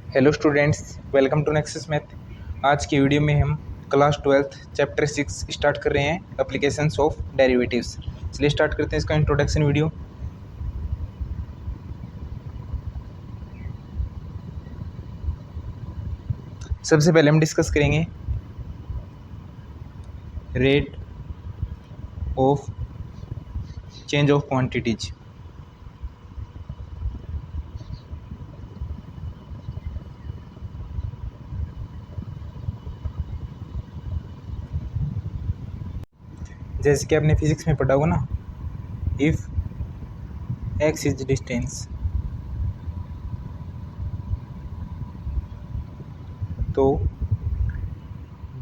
Hello students, welcome to Nexus Math. आज की video में हम क्लास 12th चैप्टर 6 स्टार्ट कर रहे हैं, एप्लीकेशंस ऑफ डेरिवेटिव्स। चलिए स्टार्ट करते हैं इसका इंट्रोडक्शन वीडियो। सबसे पहले हम डिस्कस करेंगे rate of change of quantities. जैसे कि आपने फिजिक्स में पढ़ा होगा ना, इफ एक्स इज डिस्टेंस तो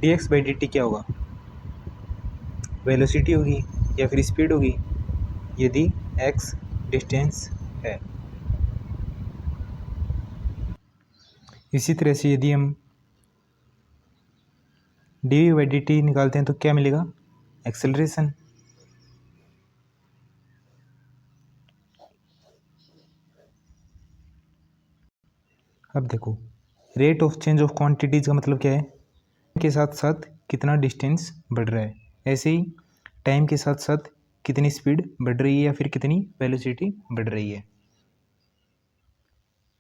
dx बाई dt क्या होगा? वेलोसिटी होगी या फिर स्पीड होगी, यदि x डिस्टेंस है। इसी तरह से यदि हम डी बाई डी टी निकालते हैं तो क्या मिलेगा? एक्सेलरेशन। अब देखो, rate of change of quantities का मतलब क्या है? के साथ साथ कितना डिस्टेंस बढ़ रहा है, ऐसे ही टाइम के साथ साथ कितनी स्पीड बढ़ रही है या फिर कितनी वेलोसिटी बढ़ रही है।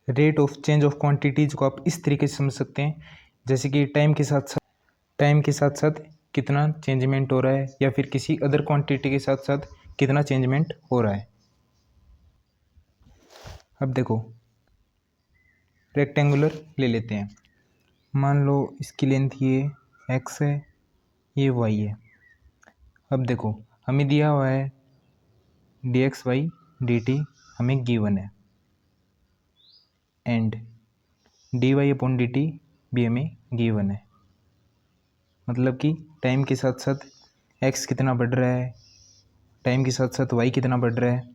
Rate of change of quantities को आप इस तरीके से समझ सकते हैं, जैसे कि टाइम के साथ साथ कितना चेंजमेंट हो रहा है या फिर किसी अदर क्वांटिटी के साथ साथ कितना चेंजमेंट हो रहा है। अब देखो, रेक्टेंगुलर ले लेते हैं। मान लो इसकी लेंथ ये x है, ये y है। अब देखो, हमें दिया हुआ है dx बाई dt हमें गिवन है, एंड dy अपॉन dt भी हमें गिवन है। मतलब कि टाइम के साथ साथ x कितना बढ़ रहा है, टाइम के साथ साथ y कितना बढ़ रहा है।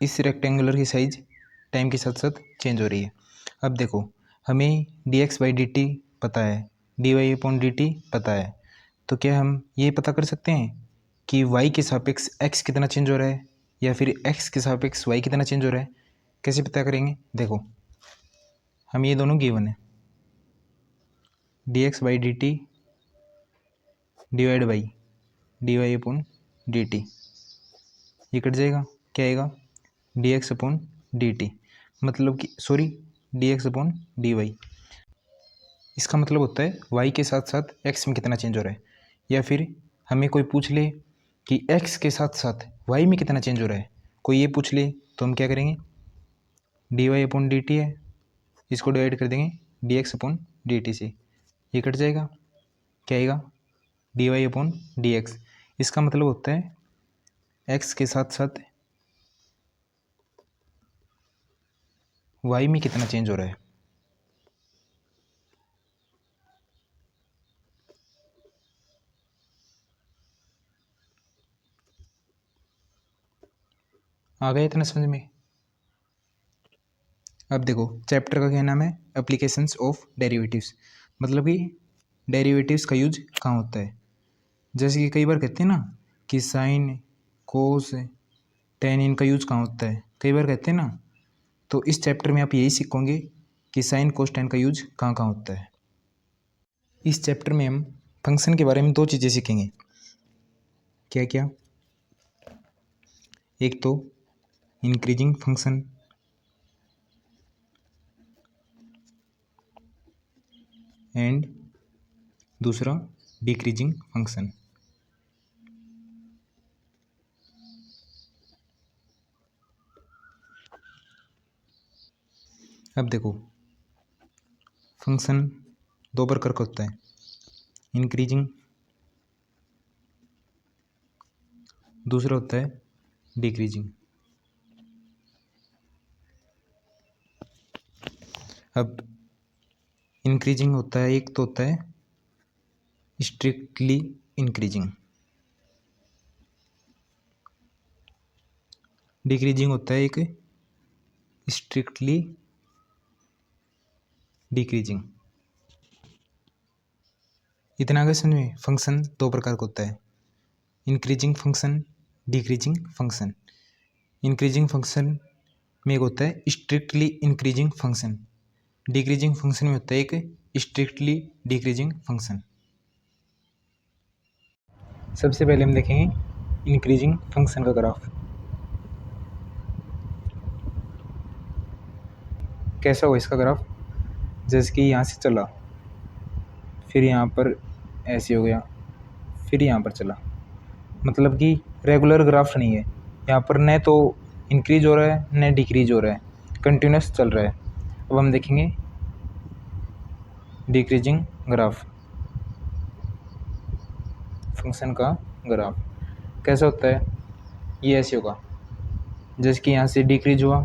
इस रेक्टेंगुलर की साइज टाइम के साथ साथ चेंज हो रही है। अब देखो, हमें dx बाई dt पता है, dy अपॉन dt पता है, तो क्या हम ये पता कर सकते हैं कि y के सापेक्ष x कितना चेंज हो रहा है या फिर x के सापेक्ष y कितना चेंज हो रहा है? कैसे पता करेंगे? देखो, हम ये दोनों गिवन है, dx by dt divide by dy upon dt, ये कट जाएगा, क्या आएगा? dx अपॉन dt, मतलब कि dx अपॉन dy। इसका मतलब होता है y के साथ साथ x में कितना चेंज हो रहा है, या फिर हमें कोई पूछ ले कि x के साथ साथ y में कितना चेंज हो रहा है, कोई ये पूछ ले तो हम क्या करेंगे? dy अपॉन dt है, इसको डिवाइड कर देंगे dx अपॉन dt से, ये कट जाएगा, क्या आएगा? dy upon dx। इसका मतलब होता है x के साथ साथ y में कितना चेंज हो रहा है। आ गया इतना समझ में? अब देखो, चैप्टर का क्या नाम है? Applications of derivatives. मतलब कि डेरिवेटिव्स का यूज कहाँ होता है। जैसे कि कई बार कहते हैं ना कि साइन कोस टेन इनका यूज कहाँ होता है, कई बार कहते हैं ना, तो इस चैप्टर में आप यही सीखोगे कि साइन कोस टेन का यूज कहाँ कहाँ होता है। इस चैप्टर में हम फंक्शन के बारे में दो चीज़ें सीखेंगे। क्या क्या? एक तो इंक्रीजिंग फंक्शन एंड दूसरा डिक्रीजिंग फंक्शन। अब देखो, फंक्शन दो प्रकार का होता है, इंक्रीजिंग, दूसरा होता है डिक्रीजिंग। अब इंक्रीजिंग होता है, एक तो होता है स्ट्रिक्टली इंक्रीजिंग, डिक्रीजिंग होता है एक स्ट्रिक्टली डिक्रीजिंग। इतना आगे समझ में? फंक्शन दो प्रकार का होता है, increasing function, decreasing function. Increasing function में एक होता है strictly increasing function, decreasing function में होता है एक स्ट्रिक्टली डिक्रीजिंग फंक्शन। सबसे पहले हम देखेंगे इंक्रीजिंग फंक्शन का ग्राफ कैसा हो इसका ग्राफ। जैसे कि यहाँ से चला, फिर यहाँ पर ऐसे हो गया, फिर यहाँ पर चला, मतलब कि रेगुलर ग्राफ नहीं है। यहाँ पर न तो इंक्रीज हो रहा है न डिक्रीज हो रहा है, कंटिन्यूस चल रहा है। अब हम देखेंगे डिक्रीजिंग ग्राफ, फंक्शन का ग्राफ कैसा होता है। ये ऐसे होगा, जैसे कि यहाँ से डिक्रीज हुआ,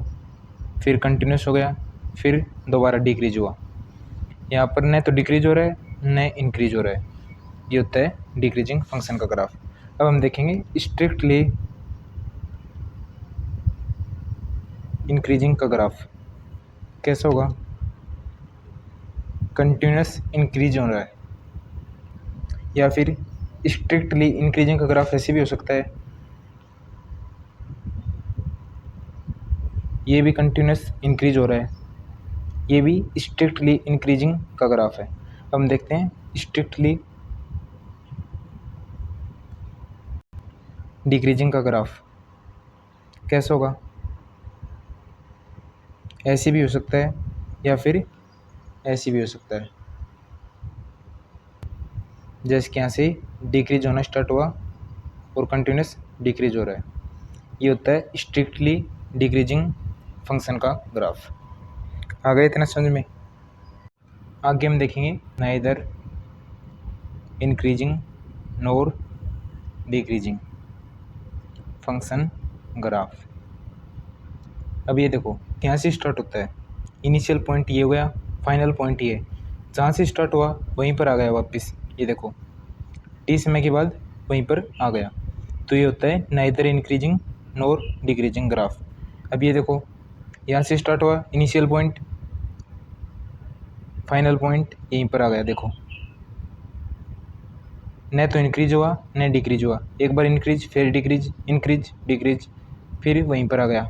फिर कंटिन्यूस हो गया, फिर दोबारा डिक्रीज हुआ। यहाँ पर न तो डिक्रीज हो रहा है न इंक्रीज हो रहा है। ये होता है डिक्रीजिंग फंक्शन का ग्राफ। अब हम देखेंगे स्ट्रिक्टली इंक्रीजिंग का ग्राफ कैसा होगा। कंटिन्यूस इंक्रीज हो रहा है, या फिर स्ट्रिक्टली इंक्रीजिंग का ग्राफ ऐसे भी हो सकता है। ये भी कंटिन्यूस इंक्रीज हो रहा है, ये भी स्ट्रिक्टली इंक्रीजिंग का ग्राफ है। अब हम देखते हैं स्ट्रिक्टली डिक्रीजिंग का ग्राफ कैसा होगा। ऐसे भी हो सकता है या फिर ऐसे भी हो सकता है। जैसे कि यहाँ से डिक्रीज होना स्टार्ट हुआ और कंटिन्यूस डिक्रीज हो रहा है। ये होता है स्ट्रिक्टली डिक्रीजिंग फंक्शन का ग्राफ। आ गया इतना समझ में। आगे हम देखेंगे नाइदर इंक्रीजिंग नोर डिक्रीजिंग फंक्शन ग्राफ। अब ये देखो यहाँ से स्टार्ट होता है, इनिशियल पॉइंट ये हो गया, फाइनल पॉइंट ये, जहाँ से स्टार्ट हुआ वहीं पर आ गया वापस। ये देखो टी समय के बाद वहीं पर आ गया, तो ये होता है नाइदर इंक्रीजिंग नोर डिक्रीजिंग ग्राफ। अब ये देखो यहाँ से स्टार्ट हुआ, इनिशियल पॉइंट, फाइनल पॉइंट यहीं पर आ गया। देखो न तो इंक्रीज हुआ न डिक्रीज हुआ, एक बार इंक्रीज फिर डिक्रीज, इंक्रीज डिक्रीज, फिर वहीं पर आ गया।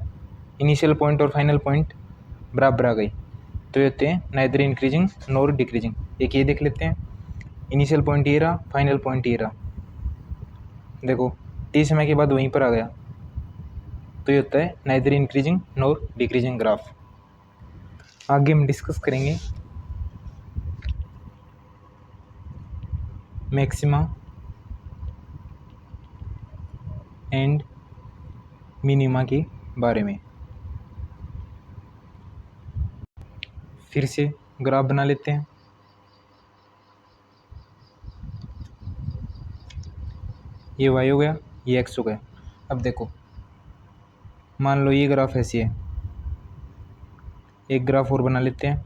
इनिशियल पॉइंट और फाइनल पॉइंट बराबर आ गई, तो ये होते हैं नाइदर इंक्रीजिंग नोर डिक्रीजिंग। एक ये देख लेते हैं, इनिशियल पॉइंट ये रहा, फाइनल पॉइंट ये रहा। देखो टी समय के बाद वहीं पर आ गया, तो ये होता है नाइदर इंक्रीजिंग नोर डिक्रीजिंग ग्राफ। आगे हम डिस्कस करेंगे मैक्सिमा एंड मिनिमा के बारे में। फिर से ग्राफ बना लेते हैं। ये y हो गया, ये x हो गया। अब देखो मान लो ये ग्राफ ऐसी है, एक ग्राफ और बना लेते हैं।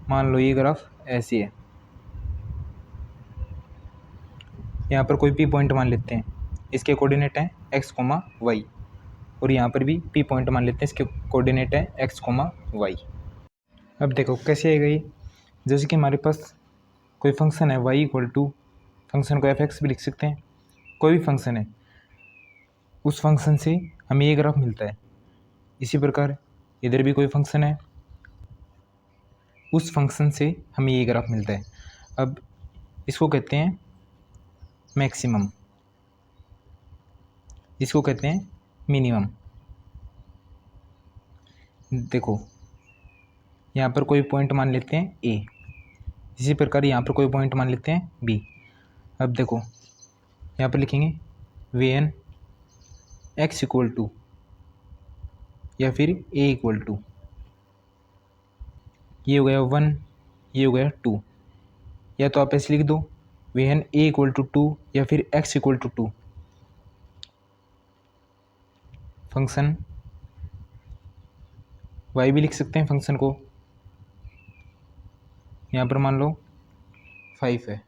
मान लो ये ग्राफ ऐसी है, यहाँ पर कोई p पॉइंट मान लेते हैं, इसके कोऑर्डिनेट हैं x, y, और यहाँ पर भी p पॉइंट मान लेते हैं, इसके कोऑर्डिनेट है x, y। अब देखो कैसे आएगा ये, जैसे कि हमारे पास कोई फंक्शन है y इक्वल टू, फंक्शन को f(x) भी लिख सकते हैं, कोई भी फंक्शन है, उस फंक्शन से हमें ये ग्राफ मिलता है। इसी प्रकार इधर भी कोई फंक्शन है, उस फंक्शन से हमें ये ग्राफ मिलता है। अब इसको कहते हैं मैक्सिमम, इसको कहते हैं मिनिमम। देखो यहाँ पर कोई पॉइंट मान लेते हैं ए, इसी प्रकार यहाँ पर कोई पॉइंट मान लेते हैं बी। अब देखो यहाँ पर लिखेंगे when x equal to या फिर ए इक्वल टू, ये हो गया 1, ये हो गया 2, या तो आप ऐसे लिख दो when a equal to 2 या फिर x equal to 2। Function y भी लिख सकते हैं फंक्शन को, यहाँ पर मान लो 5 है,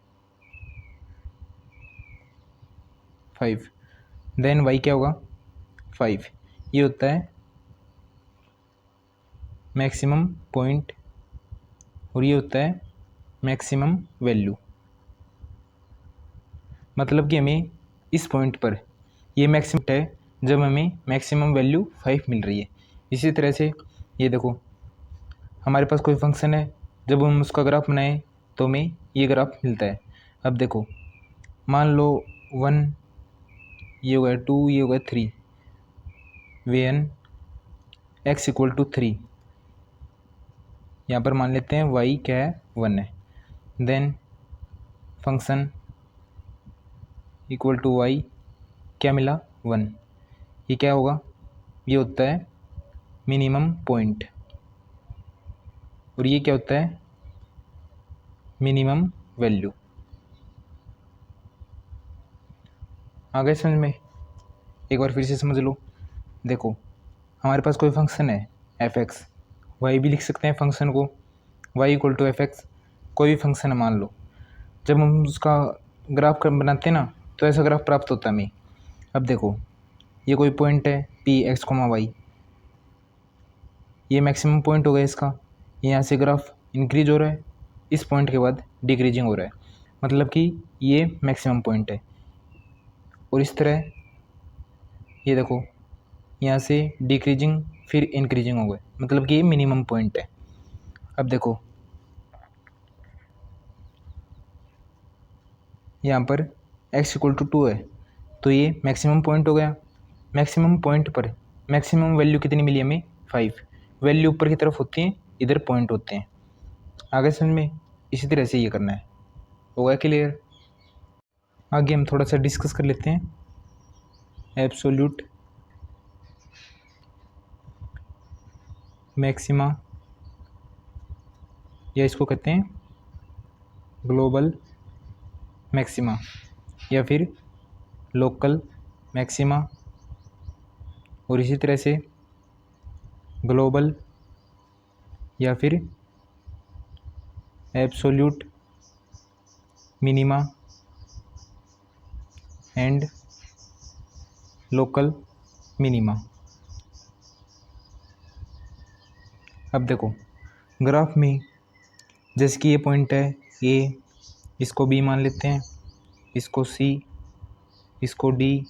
5, देन y क्या होगा 5। ये होता है मैक्सिमम पॉइंट और ये होता है मैक्सिमम वैल्यू। मतलब कि हमें इस पॉइंट पर ये मैक्सिमम है जब हमें मैक्सिमम वैल्यू 5 मिल रही है, इसी तरह से ये देखो, हमारे पास कोई फंक्शन है, जब हम उसका ग्राफ बनाएं तो हमें ये ग्राफ मिलता है। अब देखो, मान लो 1, ये हो गया 2, ये हो गया 3, वेन x इक्वल टू 3, यहाँ पर मान लेते हैं y क्या है 1 है, then function equal to y क्या मिला 1। ये क्या होगा, ये होता है मिनिमम पॉइंट, और ये क्या होता है मिनिमम वैल्यू। आ गए समझ में? एक बार फिर से समझ लो। देखो, हमारे पास कोई फंक्शन है f(x), y भी लिख सकते हैं फंक्शन को, y इक्वल टू f(x), कोई भी फंक्शन है मान लो। जब हम उसका ग्राफ बनाते हैं ना, तो ऐसा ग्राफ प्राप्त होता है हमें। अब देखो, ये कोई पॉइंट है p x, y, ये मैक्सिमम पॉइंट हो गया इसका। यहाँ से ग्राफ इंक्रीज हो रहा है, इस पॉइंट के बाद डिक्रीजिंग हो रहा है, मतलब कि ये मैक्सिमम पॉइंट है। और इस तरह ये देखो, यहाँ से डिक्रीजिंग फिर इंक्रीजिंग हो गए, मतलब कि ये मिनिमम पॉइंट है। अब देखो, यहाँ पर x इक्वल टू 2 है, तो ये मैक्सिमम पॉइंट हो गया। मैक्सिमम पॉइंट पर मैक्सिमम वैल्यू कितनी मिली हमें 5। वैल्यू ऊपर की तरफ होती है, इधर पॉइंट होते हैं। आगे समझ में? इसी तरह से ये करना है। हो गया क्लियर? आगे हम थोड़ा सा डिस्कस कर लेते हैं एब्सोल्यूट मैक्सिमा, या इसको कहते हैं ग्लोबल मैक्सिमा, या फिर लोकल मैक्सिमा, और इसी तरह से ग्लोबल या फिर absolute minima and local minima. अब देखो, ग्राफ में जैसे कि ये पॉइंट है ए, इसको बी मान लेते हैं, इसको सी, इसको डी,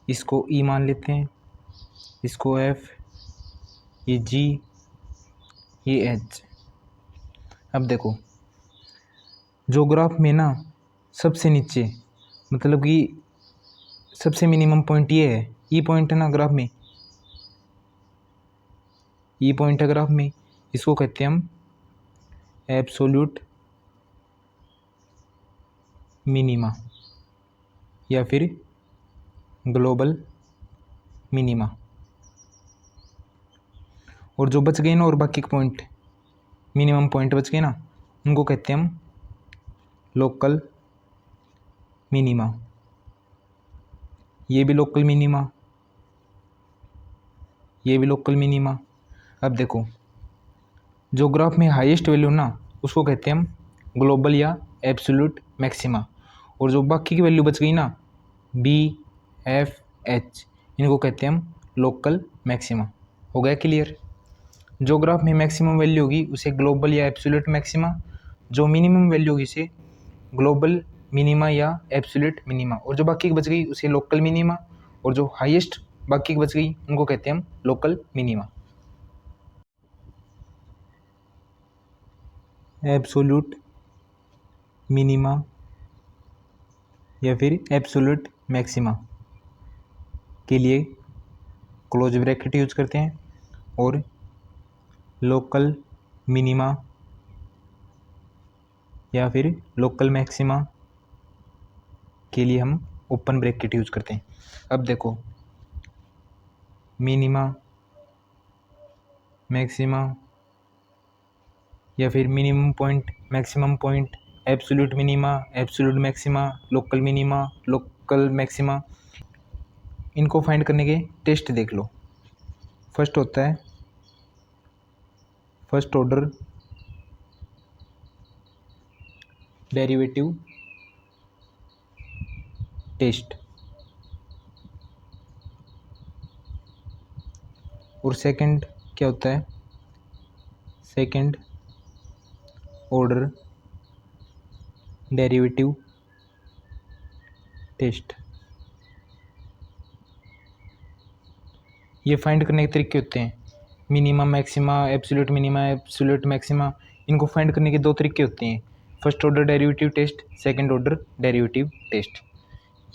इसको ई मान लेते हैं, इसको एफ, ये जी, ये एच। अब देखो, जो ग्राफ में ना सबसे नीचे, मतलब कि सबसे मिनिमम पॉइंट ये है, ई पॉइंट है ना ग्राफ में, ई पॉइंट है ग्राफ में, इसको कहते हैं हम एब्सोल्यूट मिनिमा या फिर ग्लोबल मिनिमा। और जो बच गए ना, और बाकी के पॉइंट मिनिमम पॉइंट बच गए ना, उनको कहते हैं हम लोकल मिनिमा। ये भी लोकल मिनिमा, ये भी लोकल मिनिमा। अब देखो, जो ग्राफ में हाईएस्ट वैल्यू ना, उसको कहते हैं हम ग्लोबल या एब्सोल्यूट मैक्सिमा, और जो बाकी की वैल्यू बच गई ना बी, एफ, एच, इनको कहते हैं हम लोकल मैक्सिमा। हो गया क्लियर? जो ग्राफ में मैक्सिमम वैल्यू होगी उसे ग्लोबल या एब्सोल्यूट मैक्सिमा, जो मिनिमम वैल्यू होगी उसे ग्लोबल मिनिमा या एब्सोल्यूट मिनिमा, और जो बाकी की बच गई उसे लोकल मिनिमा, और जो हाईएस्ट बाकी की बच गई उनको कहते हैं हम लोकल मिनिमा। एब्सोल्यूट मिनिमा या फिर एब्सोल्यूट मैक्सिमा के लिए क्लोज ब्रैकेट यूज करते हैं, और लोकल मिनिमा या फिर लोकल मैक्सिमा के लिए हम ओपन ब्रैकेट यूज करते हैं। अब देखो, मिनिमा, मैक्सिमा या फिर minimum point, maximum point, absolute minima, absolute maxima, local minima, local maxima, इनको फाइंड करने के टेस्ट देख लो। फर्स्ट होता है फर्स्ट ऑर्डर डेरिवेटिव टेस्ट, और सेकंड क्या होता है सेकंड ऑर्डर डेरिवेटिव टेस्ट। ये फाइंड करने के तरीके होते हैं, minima maxima, absolute minima, absolute maxima, इनको फाइंड करने के दो तरीके होते हैं, first order derivative test, second order derivative test.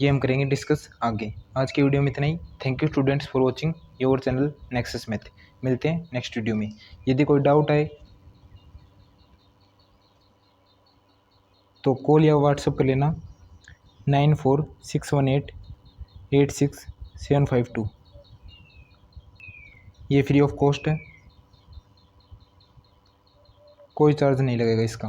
ये हम करेंगे डिस्कस आगे। आज की वीडियो में इतना ही। Thank you students for watching your channel Nexus Math. मिलते हैं नेक्स्ट वीडियो में। यदि कोई डाउट आए तो कॉल या व्हाट्सएप कर लेना 9461886752। ये फ्री ऑफ कॉस्ट है, कोई चार्ज नहीं लगेगा इसका।